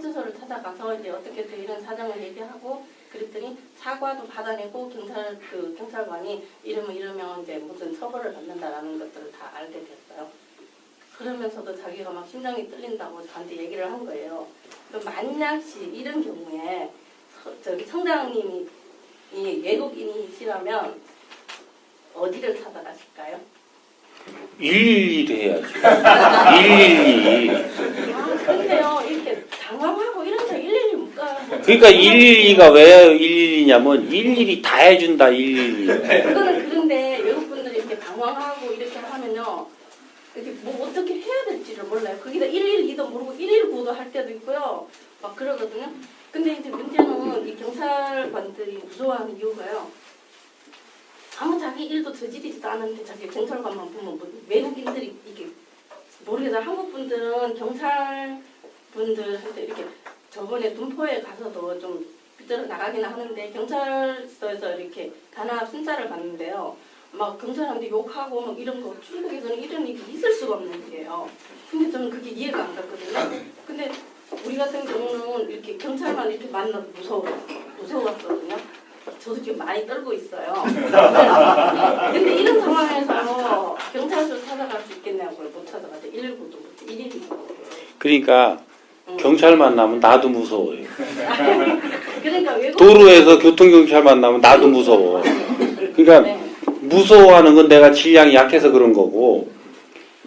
파출소를 찾아가서 이제 어떻게 이런 사정을 얘기하고 그랬더니 사과도 받아내고 경찰관이 이러면 이제 무슨 처벌을 받는다라는 것들을 다 알게 됐어요. 그러면서도 자기가 막 심장이 뚫린다고 저한테 얘기를 한 거예요. 만약시 이런 경우에 저기 청장님이 외국인이시라면 어디를 찾아가실까요? 112도 해야지. 112. 근데요, 이렇게 당황하고 이런 데 112 못 가요. 그러니까 112가 왜 112냐면 112 다 해준다 112. 그거는 그런데 외국분들이 이렇게 당황하고 이렇게 하면요, 이렇게 뭐 어떻게 해야 될지를 몰라요. 거기다 112도 모르고 119도 할 때도 있고요, 막 그러거든요. 근데 이제 문제는 이 경찰관들이 무서워하는 이유가요. 아무 자기 일도 저지르지도 않았는데 자기 경찰관만 보면 뭐 외국인들이 이게 모르겠어요. 한국 분들은 경찰분들한테 이렇게 저번에 둔포에 가서도 좀 빗들어 나가긴 하는데 경찰서에서 이렇게 단합 순찰을 갔는데요. 막 경찰한테 욕하고 막 이런 거 중국에서는 이런 일이 있을 수가 없는 일이에요. 근데 저는 그게 이해가 안 갔거든요. 근데 우리 같은 경우는 이렇게 경찰만 이렇게 만나도 무서웠거든요. 저도 지금 많이 떨고 있어요. 근데 이런 상황에서 경찰서 찾아갈 수 있겠냐고요. 못 찾아가죠. 119도 못, 112도 못. 그러니까 경찰 만나면 나도 무서워요. 그러니까 도로에서 교통경찰 만나면 나도 무서워. 그러니까 네. 무서워하는 건 내가 질량이 약해서 그런 거고,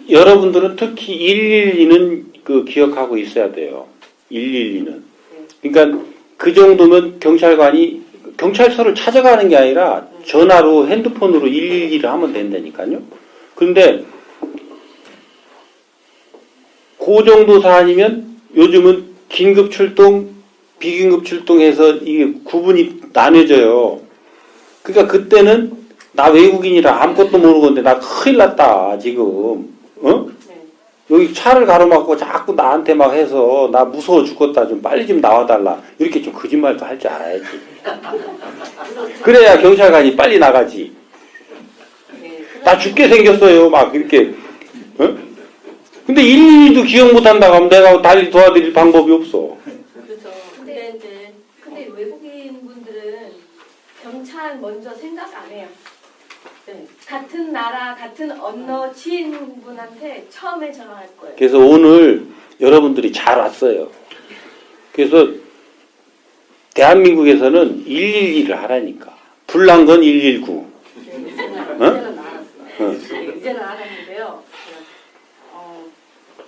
여러분들은 특히 112는 기억하고 있어야 돼요. 112는. 그러니까 그 정도면 경찰서를 찾아가는 게 아니라 전화로 핸드폰으로 112를 하면 된다니까요. 그런데 그 정도 사안이면 요즘은 긴급 출동, 비긴급 출동해서 이게 구분이 나뉘어져요. 그러니까 그때는 나 외국인이라 아무것도 모르는데 나 큰일 났다 지금. 어? 여기 차를 가로막고 자꾸 나한테 막 해서 나 무서워 죽겠다 좀 빨리 좀 나와달라 이렇게 좀 거짓말도 할 줄 알아야지. 그래야 경찰관이 빨리 나가지. 나 죽게 생겼어요 막 이렇게. 어? 근데 112도 기억 못한다고 하면 내가 달리 도와드릴 방법이 없어. 그렇죠. 근데 외국인 분들은 경찰 먼저 생각 안 해요. 네. 같은 나라, 같은 언어 지인분한테 처음에 전화할 거예요. 그래서 오늘 여러분들이 잘 왔어요. 그래서 대한민국에서는 112를 하라니까. 불난 건 119. 이제는 알았어요. 이제는 알았는데요.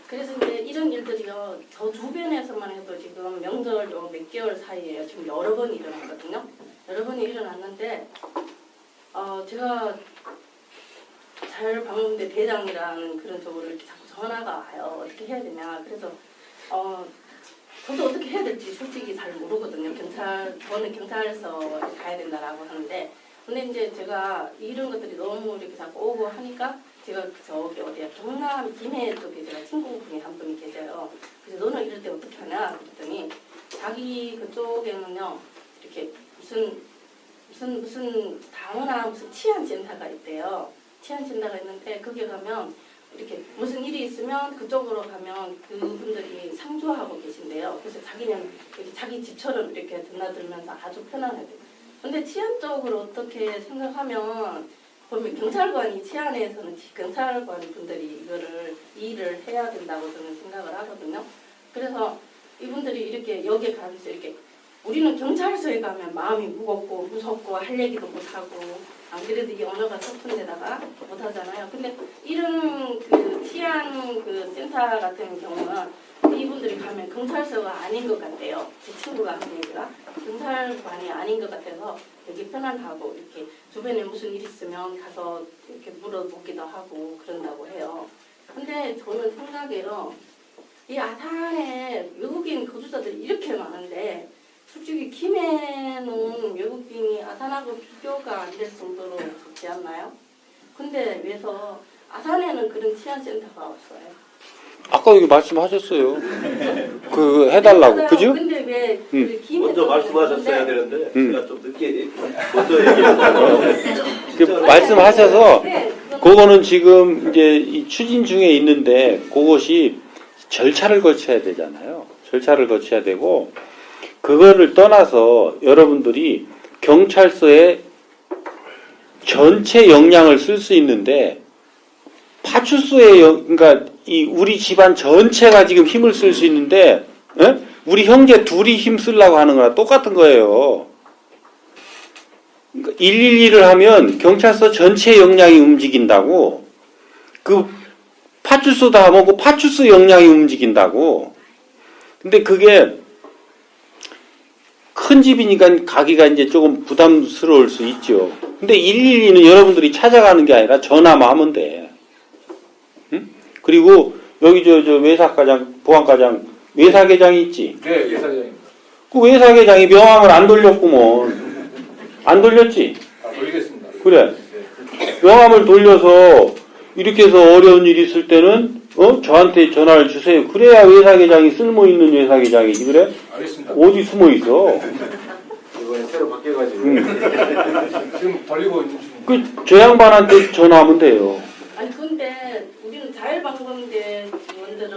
그래서 이제 이런 일들이요. 저 주변에서만 해도 지금 명절도 몇 개월 사이에 지금 여러 번 일어났거든요. 여러 번이 일어났는데 제가 잘 방문대 대장이라는 그런 쪽으로 이렇게 자꾸 전화가 와요. 어떻게 해야 되냐. 그래서 저도 어떻게 해야 될지 솔직히 잘 모르거든요. 저는 경찰서 가야 된다라고 하는데, 근데 이제 제가 이런 것들이 너무 이렇게 자꾸 오고 하니까 제가 저기 어디야 경남 김해 쪽에 제가 친구분이 한 분이 계세요. 그래서 너는 이럴 때 어떻게 하냐 그랬더니 자기 그쪽에는요 이렇게 무슨 당이나 무슨 치안센터가 있대요. 치안센터가 있는데 거기에 가면 이렇게 무슨 일이 있으면 그쪽으로 가면 그분들이 상주하고 계신데요. 그래서 자기는 이렇게 자기 집처럼 이렇게 드나들면서 아주 편안하게. 근데 치안 쪽으로 어떻게 생각하면 보면 경찰관이 치안에서는 경찰관 분들이 이 일을 해야 된다고 저는 생각을 하거든요. 그래서 이분들이 이렇게 여기에 가면서 이렇게 우리는 경찰서에 가면 마음이 무겁고 무섭고 할 얘기도 못하고 안 그래도 이 언어가 섞은 데다가 못하잖아요. 근데 이런 치안 센터 같은 경우는 이분들이 가면 경찰서가 아닌 것 같대요. 제 친구가 하는 얘기가 경찰관이 아닌 것 같아서 되게 편안하고 이렇게 주변에 무슨 일 있으면 가서 이렇게 물어보기도 하고 그런다고 해요. 근데 저는 생각에요. 이 아산에 외국인 거주자들이 이렇게 많은데 솔직히 김해는 외국인이 아산하고 비교가 안 될 정도로 좋지 않나요? 근데 왜서 아산에는 그런 치안센터가 없어요? 아까 여기 말씀하셨어요. 해달라고, 맞아요. 그죠? 근데 왜 김해 먼저 말씀하셨어야 되는데 제가 좀 늦게 먼저 얘기했어요. 말씀하셔서 네, 그거는 지금 이제 추진 중에 있는데 그것이 절차를 거쳐야 되잖아요. 절차를 거쳐야 되고, 그거를 떠나서 여러분들이 경찰서에 전체 역량을 쓸 수 있는데, 파출소에 그러니까 이 우리 집안 전체가 지금 힘을 쓸 수 있는데, 에? 우리 형제 둘이 힘 쓰려고 하는 거랑 똑같은 거예요. 그러니까 112를 하면 경찰서 전체 역량이 움직인다고. 그 파출소 다 하면 그 파출소 역량이 움직인다고. 근데 그게 큰 집이니까 가기가 이제 조금 부담스러울 수 있죠. 근데 112는 여러분들이 찾아가는 게 아니라 전화만 하면 돼. 응? 그리고 여기 저 외사과장, 보안과장, 외사계장이 있지? 네, 예사장입니다. 그 외사계장이 명함을 안 돌렸구먼. 안 돌렸지? 돌리겠습니다. 그래. 명함을 돌려서 이렇게 해서 어려운 일이 있을 때는 저한테 전화를 주세요. 그래야 외사계장이 쓸모있는 외사계장이지. 그래? 알겠습니다. 어디 숨어 있어? 이번에 새로 바뀌어가지고 지금 돌리고 있는 중입니다. 저 양반한테 전화하면 돼요. 아니 근데 우리는 자율방송대 직원들은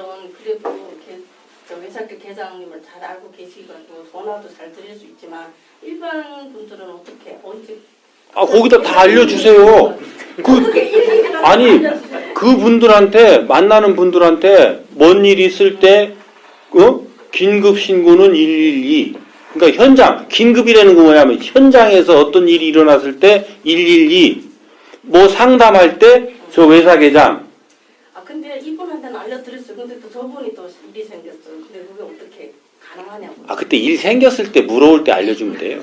그래도 이렇게 저 외사계 계장님을 잘 알고 계시고 전화도 잘 드릴 수 있지만 일반 분들은 어떻게 언제 거기다 다 알려주세요. 아니, 그 분들한테, 만나는 분들한테, 뭔 일이 있을 때, 긴급 신고는 112. 그러니까 현장, 긴급이라는 거 뭐냐면, 현장에서 어떤 일이 일어났을 때 112. 뭐 상담할 때, 저 외사계장. 근데 이분한테는 알려드렸어요. 근데 또 저분이 또 일이 생겼어요. 근데 그게 어떻게 가능하냐고. 그때 일 생겼을 때, 물어올 때 알려주면 돼요.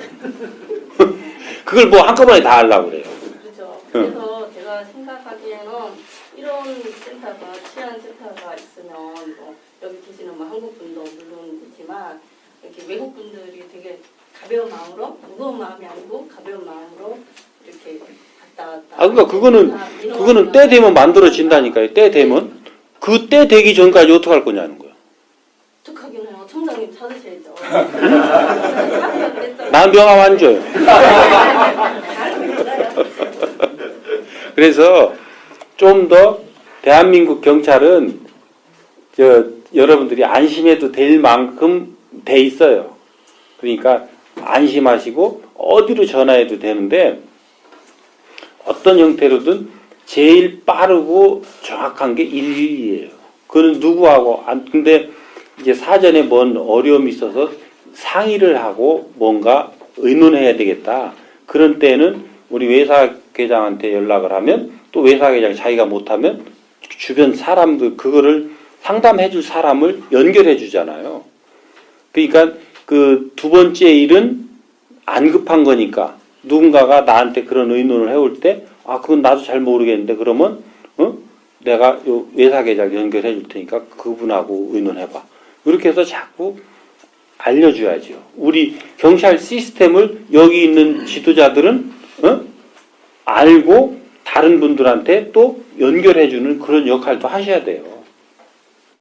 그걸 뭐 한꺼번에 다 하려고 그래요. 그렇죠. 그래서 제가 생각하기에는 이런 센터가 치안 센터가 있으면 뭐 여기 계시는 뭐 한국 분도 물론이지만 이렇게 외국 분들이 되게 가벼운 마음으로 무거운 마음이 아니고 가벼운 마음으로 이렇게 갔다 왔다. 그러니까 그거는 때 되면 만들어진다니까요. 때 되면 그 때 되기 전까지 어떻게 할 거냐는 거야. 어떡하기는 청장님 찾으셔야죠. 난 명함 안 줘요. 그래서 좀 더 대한민국 경찰은 여러분들이 안심해도 될 만큼 돼 있어요. 그러니까 안심하시고 어디로 전화해도 되는데 어떤 형태로든 제일 빠르고 정확한 게 112예요. 그건 누구하고 근데 이제 사전에 뭔 어려움이 있어서 상의를 하고 뭔가 의논해야 되겠다. 그런 때는 우리 외사계장한테 연락을 하면 또 외사계장이 자기가 못하면 주변 사람들 그거를 상담해 줄 사람을 연결해 주잖아요. 그러니까 그 두 번째 일은 안 급한 거니까 누군가가 나한테 그런 의논을 해올 때 그건 나도 잘 모르겠는데 그러면 내가 요 외사계장 연결해 줄 테니까 그분하고 의논해봐. 이렇게 해서 자꾸 알려줘야죠. 우리 경찰 시스템을 여기 있는 지도자들은 알고 다른 분들한테 또 연결해주는 그런 역할도 하셔야 돼요.